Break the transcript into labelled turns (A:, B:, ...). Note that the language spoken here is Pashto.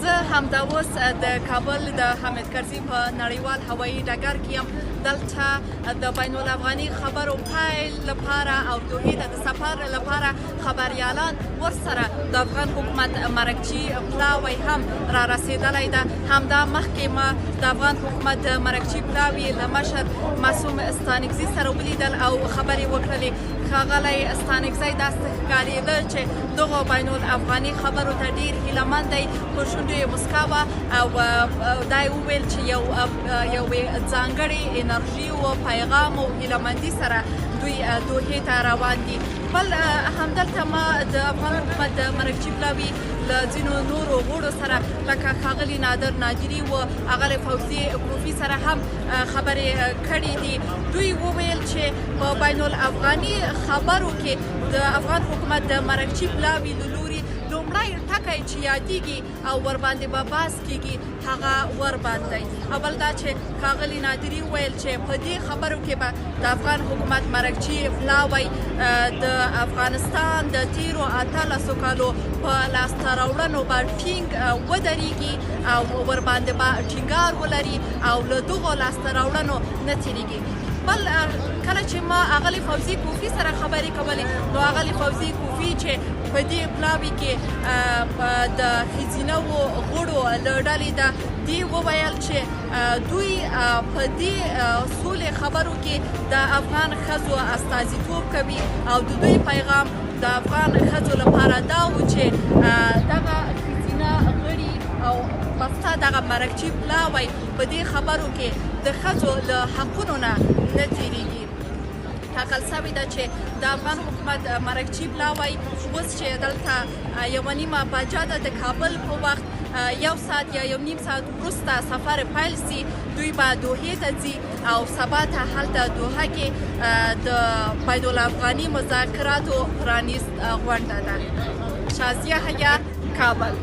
A: زه همدا اوس د کابل د حامد کرزي په نړیوال هوایي ډګر کې یم. دلته د بین الافغاني خبرو پیل لپاره او دوحې ته د سفر لپاره خبریالان ورسره د افغان حکومت مرکچي پلاوی هم را رسېدلی ده. همدا مخکې ما د افغان حکومت د مرکچي پلاوي له مشر معصوم ستانکزي سره ولیدل او خبرې وکړلې. ښاغلی ستانکزی داسې ښکارېده چې دغو بین الافغاني خبرو ته ډېر هیله مند دی. په شونډو یې مسکا وه او دا یې وویل چې یوې ځانګړې انرژي او پیغام او هیلهمندي سره دوی دوحې ته روان دي. بل همدلته ما د افغان حکومت د مرکچي پلاوي له ځینو نورو غړو سره لکه ښاغلي نادر نادري و اغلې فوزي کوفي سره هم خبرې کړې دي. دوی وویل چې په بین الافغاني خبرو کې د افغان حکومت د مرکچي پلاوي له لوري لومړی ټکی چې یادېږي او ورباندې به بحث کېږي هغه ورباندې. اول دا چې ښاغلي نادري وویل چې په دې خبرو کې به د افغان حکومت مرکچي پلاوی د افغانستان د تیرو 18 کالو په لاسته راوړنو به ټینګ ودرېږي او ورباندې به ټینګار ولري او له دغو لاسته راوړنو نه تېرېږي. بل کله چې ما اغلې فوزي کوفي سره خبرې کولې نو اغلې فوزي کوفي چې په دې پلاوي کې د ښځینه غړو له ډلې ده دې وویل چې دوی په دې سولې خبرو کې د افغان ښځو استازیتوب کوي او د دوی پیغام د افغان ښځو لپاره دا و چې دغه ښځینه غړي او بسته دغه مرکچي پلاوی په دې خبرو کې د ښځو له حقونو نه تېرېږي. ټاکل شوې ده چې د افغان حکومت مرکچي پلاوی اوس چې دلته 1:30 بجه ده د کابل په وخت 1 ساعت یا 1.5 ساعت وروسته سفر پیل سي. دوی به دوحې ته ځي او سبا ته هلته دوحه کې د بین الافغاني مذاکراتو پرانیست غونډه ده. شازیه حیا، کابل.